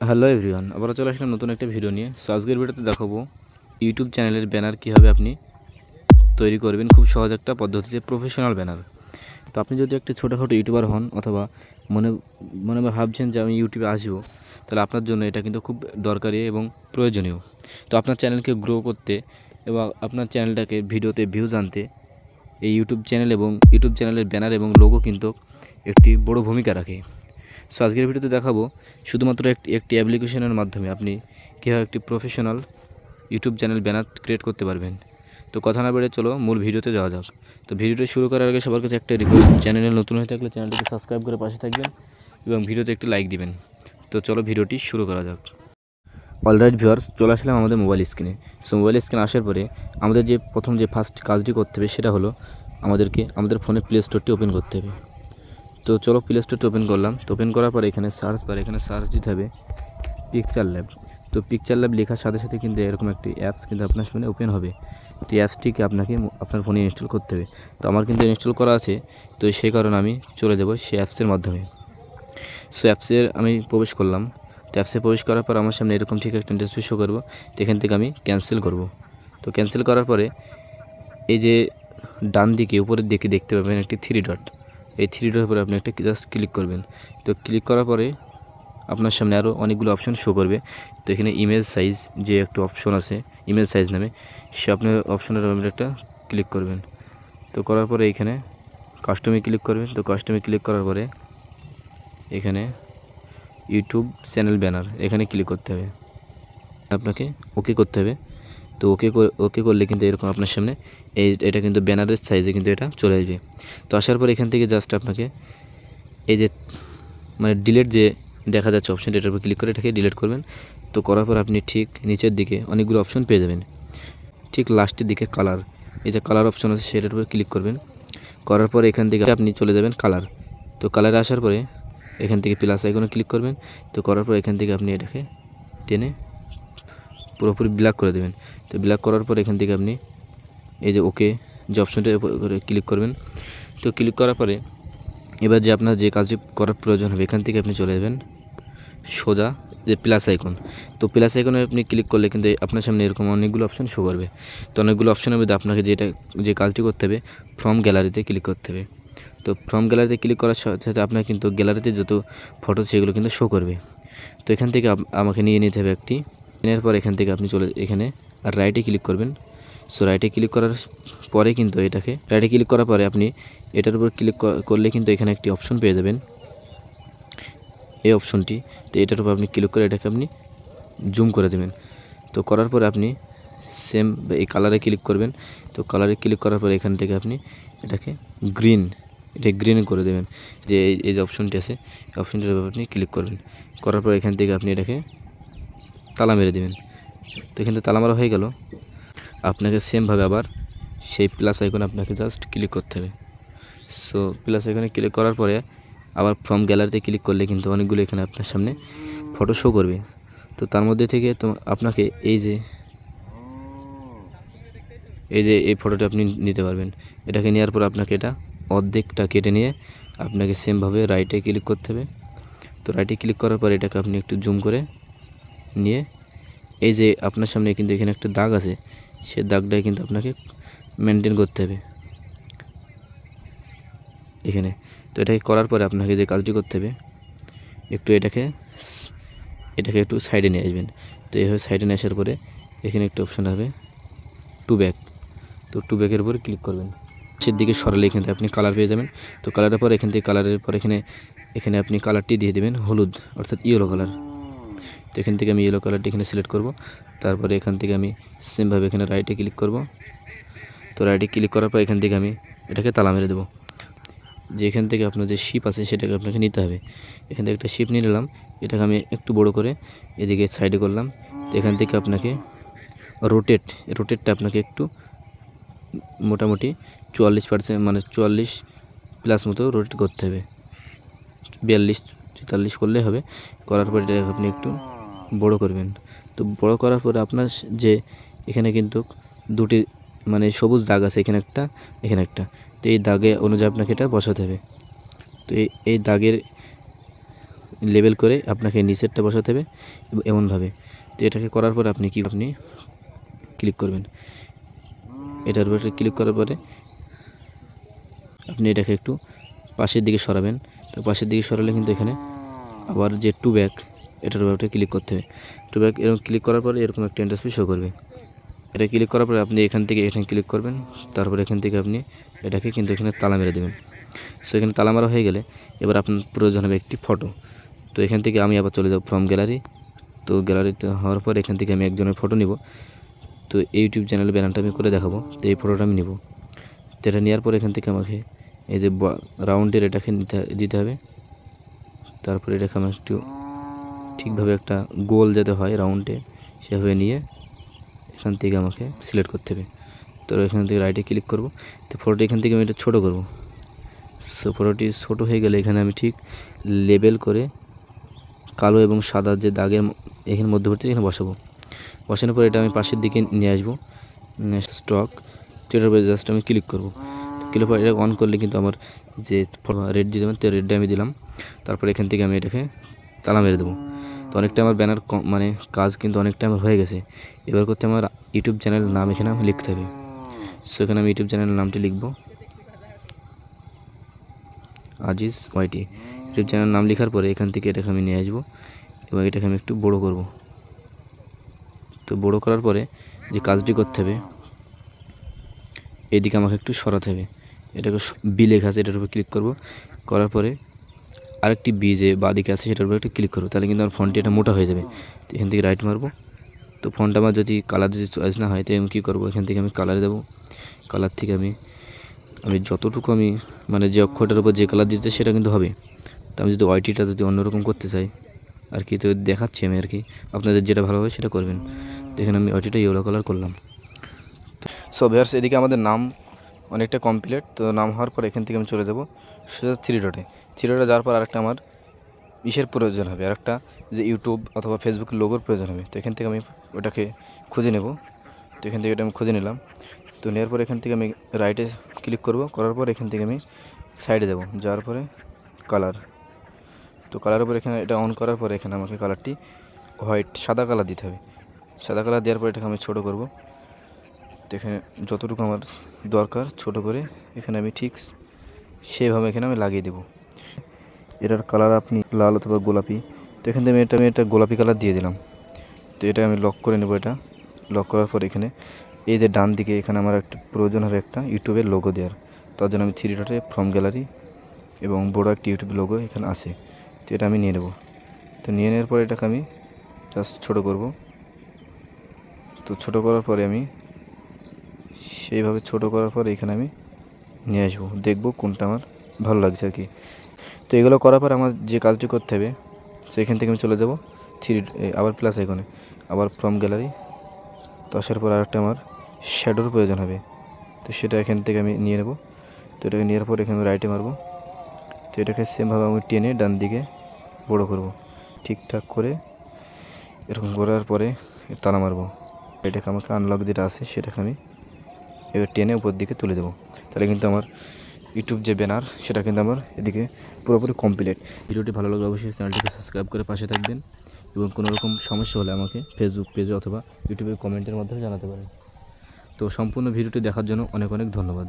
Hello everyone, আবার চলে আসলাম নতুন একটা ভিডিও নিয়ে। সো আজকের ভিডিওতে দেখাবো ইউটিউব চ্যানেলের ব্যানার কীভাবে আপনি তৈরি করবেন খুব সহজ একটা পদ্ধতিতে, প্রফেশনাল ব্যানার। তো আপনি যদি একটা ছোটোখাটো ইউটিউবার হন অথবা মনে মনে ভাবছেন যে আমি ইউটিউবে আসবো, তাহলে আপনার জন্য এটা কিন্তু খুব দরকারি এবং প্রয়োজনীয়। তো আপনার চ্যানেলকে গ্রো করতে এবং আপনার চ্যানেলটাকে ভিডিওতে ভিউজ আনতে এই ইউটিউব চ্যানেল এবং ইউটিউব চ্যানেলের ব্যানার এবং লোগো কিন্তু একটি বড় ভূমিকা রাখে। সো আজকের ভিডিওতে দেখাবো শুধুমাত্র একটি অ্যাপ্লিকেশনের মাধ্যমে আপনি কীভাবে একটি professional YouTube channel banner create করতে পারবেন। তো কথা না বেড়ে চলো মূল ভিডিওতে যাওয়া যাক। তো ভিডিওটি শুরু করার আগে সবার কাছে একটা রিকোয়েস্ট, চ্যানেলে নতুন হয়ে থাকলে চ্যানেলটিকে সাবস্ক্রাইব করে পাশে থাকবেন এবং ভিডিওতে একটি লাইক দিবেন। তো চলো ভিডিওটি শুরু করা যাক। অলরাইট ভিউয়ার্স, চলে আসলাম আমাদের মোবাইল স্ক্রিনে। সো মোবাইল স্ক্রিনে আসার পরে আমাদের যে প্রথম যে ফার্স্ট কাজটি করতে হবে সেটা হলো আমাদেরকে আমাদের ফোনে প্লে স্টোরটি ওপেন করতে হবে। তো চলো প্লে স্টোরটি ওপেন করলাম। তো ওপেন করার পরে এখানে সার্চ দিতে হবে পিকচার ল্যাব। তো পিকচার ল্যাব লেখার সাথে সাথে কিন্তু এরকম একটি অ্যাপস কিন্তু আপনার ফোনে ওপেন হবে। তো অ্যাপসটিকে আপনাকে আপনার ফোনে ইনস্টল করতে হবে। তো আমার কিন্তু ইনস্টল করা আছে, তো সেই কারণে আমি চলে যাব সেই অ্যাপসের মাধ্যমে। সো অ্যাপসের আমি প্রবেশ করলাম। তো অ্যাপসে প্রবেশ করার পর আমার সামনে এরকম ঠিক একটা ইন্টারফেস শো করবো। তো এখান থেকে আমি ক্যান্সেল করব। তো ক্যান্সেল করার পরে এই যে ডান দিকে উপরের দিকে দেখতে পাবেন একটি থ্রি ডট। এই থ্রি ডটের উপরে আপনি একটা জাস্ট ক্লিক করবেন। তো ক্লিক করার পরে আপনার সামনে আরও অনেকগুলো অপশন শো করবে। তো এখানে ইমেজ সাইজ যে একটা অপশন আছে, ইমেজ সাইজ নামে, সে আপনার অপশনের একটা ক্লিক করবেন। তো করার পরে এখানে কাস্টমে ক্লিক করবেন। তো কাস্টমে ক্লিক করার পরে এখানে ইউটিউব চ্যানেল ব্যানার এখানে ক্লিক করতে হবে, আপনাকে ওকে করতে হবে। তো ওকে করলে কিন্তু এরকম আপনার সামনে এটা কিন্তু ব্যানারের সাইজে কিন্তু এটা চলে আসবে। তো আসার পর এখান থেকে জাস্ট আপনাকে এই যে মানে ডিলিট যে দেখা যাচ্ছে অপশন, এটার উপর ক্লিক করে এটাকে ডিলিট করবেন। তো করার পর আপনি ঠিক নিচের দিকে অনেকগুলো অপশন পেয়ে যাবেন। ঠিক লাস্টের দিকে কালার, এই যে কালার অপশন আছে সেটার উপর ক্লিক করবেন। করার পর এখান থেকে আপনি চলে যাবেন কালার। তো কালারে আসার পরে এখান থেকে প্লাস আইকনে ক্লিক করবেন। তো করার পর এখান থেকে আপনি এটাকে টেনে পুরোপুরি ব্ল্যাক করে দেবেন। তো ব্ল্যাক করার পর এখান থেকে আপনি এই যে ওকে যে অপশনটা করে ক্লিক করবেন। তো ক্লিক করার পরে এবার যে আপনার যে কাজটি করার প্রয়োজন হবে এখান থেকে আপনি চলে যাবেন সোজা যে প্লাস আইকন। তো প্লাস আইকনে আপনি ক্লিক করলে কিন্তু আপনার সামনে এরকম অনেকগুলো অপশন শো করবে। তো অনেকগুলো অপশনের মধ্যে আপনাকে যে কাজটি করতে হবে, ফ্রম গ্যালারিতে ক্লিক করতে হবে। তো ফ্রম গ্যালারিতে ক্লিক করার সাথে সাথে আপনার কিন্তু গ্যালারিতে যত ফটো সেগুলো কিন্তু শো করবে। তো এখান থেকে আমাকে নিয়ে নিতে হবে একটি। নেওয়ার পর এখান থেকে আপনি চলে এখানে আর রাইটে ক্লিক করবেন। সো রাইটে ক্লিক করার পরে কিন্তু এটাকে রাইটে ক্লিক করার পরে আপনি এটার উপর ক্লিক করলে কিন্তু এখানে একটি অপশন পেয়ে যাবেন, এই অপশনটি। তো এটার উপর আপনি ক্লিক করে এটাকে আপনি জুম করে দেবেন। তো করার পরে আপনি সেম এই কালারে ক্লিক করবেন। তো কালারে ক্লিক করার পরে এখান থেকে আপনি এটাকে গ্রিন করে দেবেন। যে এই যে অপশনটি আছে এই অপশনটির উপর আপনি ক্লিক করবেন। করার পর এখান থেকে আপনি এটাকে তালা মেরে দেবেন। তো এখান থেকে তালা মারা হয়ে গেল। আপনাকে সেমভাবে আবার সেই প্লাস আইকনে আপনাকে জাস্ট ক্লিক করতে হবে। সো প্লাস আইকনে ক্লিক করার পরে আবার ফ্রম গ্যালারিতে ক্লিক করলে কিন্তু অনেকগুলো এখানে আপনার সামনে ফটো শো করবে। তো তার মধ্যে থেকে তো আপনাকে এই যে এই ফটোটা আপনি নিতে পারবেন। এটাকে নেওয়ার পর আপনাকে এটা অর্ধেকটা কেটে নিয়ে আপনাকে সেমভাবে রাইটে ক্লিক করতে হবে। তো রাইটে ক্লিক করার পর এটাকে আপনি একটু জুম করে নিয়ে এই যে আপনার সামনে কিন্তু এখানে একটা দাগ আছে, সে দাগটাই কিন্তু আপনাকে মেনটেন করতে হবে এখানে। তো এটাকে করার পরে আপনাকে যে কাজটি করতে হবে, একটু এটাকে একটু সাইডে নিয়ে আসবেন। তো এইভাবে সাইডে নিয়ে আসার পরে এখানে একটা অপশান হবে টু ব্যাক। তো টু ব্যাকের উপরে ক্লিক করবেন। সেদিকে সরালে এখান থেকে আপনি কালার পেয়ে যাবেন। তো কালারের পর এখান থেকে কালারের পর এখানে আপনি কালারটি দিয়ে দেবেন হলুদ, অর্থাৎ ইয়েলো কালার। তো এখান থেকে আমি ইয়েলো কালারটি এখানে সিলেক্ট করব। তারপরে এখান থেকে আমি সেমভাবে এখানে রাইটে ক্লিক করব। তো রাইটে ক্লিক করার পর এখান থেকে আমি এটাকে তালা মেরে দেবো। যে এখান থেকে আপনার যে শিপ আছে সেটাকে আপনাকে নিতে হবে। এখান থেকে একটা শিপ নিয়ে নিলাম, এটাকে আমি একটু বড় করে এদিকে সাইডে করলাম। তো এখান থেকে আপনাকে রোটেটটা আপনাকে একটু মোটামুটি 44% মানে 44+ মতো রোটেট করতে হবে। 42-43 করলে হবে। করার পর এটা আপনি একটু বড় করবেন। তো বড় করার পরে আপনার যে এখানে কিন্তু দুটি মানে সবুজ দাগ আছে, এখানে একটা। তো এই দাগে অনুযায়ী আপনাকে এটা বসাতে হবে। তো এই দাগের লেবেল করে আপনাকে নিচেরটা বসাতে হবে এমনভাবে। তো এটাকে করার পরে আপনি ক্লিক করবেন। এটার উপরে ক্লিক করার পরে আপনি এটাকে একটু পাশের দিকে সরাবেন। তো পাশের দিকে সরালে কিন্তু এখানে আবার যে টু ব্যাক, এটার উপরে ক্লিক করতে হবে। টু ব্যাক এরকম ক্লিক করার পরে এরকম একটা ইন্টারফেস শো করবে। এটা ক্লিক করার পরে আপনি এখান থেকে এখানে ক্লিক করবেন। তারপর এখান থেকে আপনি এটাকে কিন্তু এখানে তালা মেরে দেবেন। সো এখানে তালা মারা হয়ে গেলে এবার আপনার প্রয়োজন হবে একটি ফটো। তো এখান থেকে আমি আবার চলে যাব ফ্রম গ্যালারি। তো গ্যালারিতে হওয়ার পর এখান থেকে আমি একজনের ফটো নিব। তো ইউটিউব চ্যানেলে ব্যানারটা আমি করে দেখাবো। তো এই ফটোটা আমি নিব। তো এটা নেওয়ার পর এখান থেকে আমাকে এই যে রাউন্ডের এটাকে দিতে হবে। তারপর এটাকে আমি একটু ঠিকভাবে একটা গোল যাতে হয় রাউন্ডে সেভাবে নিয়ে এখান থেকে আমাকে সিলেক্ট করতে হবে। তো এখান থেকে রাইটে ক্লিক করব। তো ফটোটি এখান থেকে আমি এটা ছোটো করব। সো ফটোটি ছোটো হয়ে গেলে এখানে আমি ঠিক লেবেল করে কালো এবং সাদা যে দাগের এখানে মধ্যবর্তী এখানে বসাবো। বসানোর পর এটা আমি পাশের দিকে নিয়ে আসবো স্টক। তো এটার উপরে জাস্ট আমি ক্লিক করব। ক্লিক করে এটা অন করলে কিন্তু আমার যে রেড দিয়ে দেবেন তো রেডটা আমি দিলাম। তারপর এখান থেকে আমি এটাকে তালা মেরে দেবো। তো অনেকটা আমার ব্যানার মানে কাজ কিন্তু অনেকটা আমার হয়ে গেছে। এবার করতে আমার ইউটিউব চ্যানেলের নাম এখানে আমি লিখতে হবে। সো এখানে আমি ইউটিউব চ্যানেলের নামটি লিখব, আজিজ ওয়াইটি। ইউটিউব চ্যানেলের নাম লেখার পরে এখান থেকে এটাকে আমি নিয়ে আসবো এবং এটাকে আমি একটু বড় করব। তো বড় করার পরে যে কাজটি করতে হবে এদিকে আমাকে একটু সরাতে হবে। এটাকে বি লেখা আছে এটার উপর ক্লিক করব। করার পরে আরেকটি বি যে বাঁদিকে আছে সেটার উপর একটু ক্লিক করবো। তাহলে কিন্তু আমার ফন্টটি এটা মোটা হয়ে যাবে। তো এখান থেকে রাইট মারবো। তো ফন্টটা আমার যদি কালার যদি চয়েস না হয় তো আমি কী করবো, এখান থেকে আমি কালার দেবো। কালার থেকে আমি যতটুকু আমি মানে যে অক্ষরটার উপর যে কালার দিতে সেটা কিন্তু হবে। তো আমি যদি ওয়াইটিটা যদি অন্যরকম করতে চাই আর কি, তো দেখাচ্ছি আমি আর কি, আপনাদের যেটা ভালো হবে সেটা করবেন। তো এখানে আমি ওয়াইটিটা ইয়েলো কালার করলাম। সো ভিউয়ার্স, এদিকে আমাদের নাম অনেকটা কমপ্লিট। তো নাম হওয়ার পর এখান থেকে আমি চলে যাব সোজা থ্রি ডটে যাওয়ার পর আরেকটা আমার ইসের প্রয়োজন হবে, আরেকটা যে ইউটিউব অথবা ফেসবুকের লোগোর প্রয়োজন হবে। তো এখান থেকে আমি ওটাকে খুঁজে নেব। তো এখান থেকে এটা আমি খুঁজে নিলাম। তো নেওয়ার পর এখান থেকে আমি রাইটে ক্লিক করব। করার পর এখান থেকে আমি সাইডে যাব, যাওয়ার পরে কালার। তো কালারের উপর এখানে এটা অন করার পরে এখানে আমাকে কালারটি হোয়াইট সাদা কালার দিতে হবে। সাদা কালার দেওয়ার পর এটাকে আমি ছোটো করব। তো এখানে যতটুকু আমার দরকার ছোট করে এখানে আমি ঠিক সেইভাবে এখানে আমি লাগিয়ে দেব। এটার কালার আপনি লাল অথবা গোলাপি। তো এখান থেকে আমি এটা গোলাপি কালার দিয়ে দিলাম। তো এটা আমি লক করে নেব। এটা লক করার পর এখানে এই যে ডান দিকে এখানে আমার একটা প্রয়োজন হবে একটা ইউটিউবের লোগো দেওয়ার। তার জন্য আমি থ্রি ডটে ফ্রম গ্যালারি এবং বড় একটা ইউটিউব লোগো এখানে আছে। তো এটা আমি নিয়ে নেব। তো নিয়ে নেওয়ার পরে এটাকে আমি জাস্ট ছোটো করব। তো ছোটো করার পরে আমি সেইভাবে ছোটো করার পরে এখানে আমি নিয়ে আসবো, দেখব কোনটা আমার ভালো লাগছে আর কি। তো এগুলো করার পর আমার যে কাজটি করতে হবে সেখান থেকে আমি চলে যাব আবার প্লাস আইকনে, আবার ফ্রম গ্যালারি। তো আসার পর আরেকটা আমার শ্যাডোর প্রয়োজন হবে। তো সেটা এখান থেকে আমি নিয়ে নেব। তো এটাকে নেওয়ার পর এখানে রাইটে মারব। তো এটাকে সেমভাবে আমি টেনে ডান দিকে বড় করব, ঠিকঠাক করে এরকম করার পরে তালা মারব। এটাকে আমাকে আনলক যেটা আছে সেটাকে আমি এবার টেনে উপর দিকে তুলে দেবো। তাহলে কিন্তু আমার ইউটিউব যে ব্যানার সেটা কিন্তু আমার এদিকে পুরোপুরি কমপ্লিট। ভিডিওটি ভালো লাগলে অবশ্যই চ্যানেলটিকে সাবস্ক্রাইব করে পাশে থাকবেন এবং কোনো রকম সমস্যা হলে আমাকে ফেসবুক পেজে অথবা ইউটিউবে কমেন্টের মাধ্যমে জানাতে পারেন। তো সম্পূর্ণ ভিডিওটি দেখার জন্য অনেক অনেক ধন্যবাদ।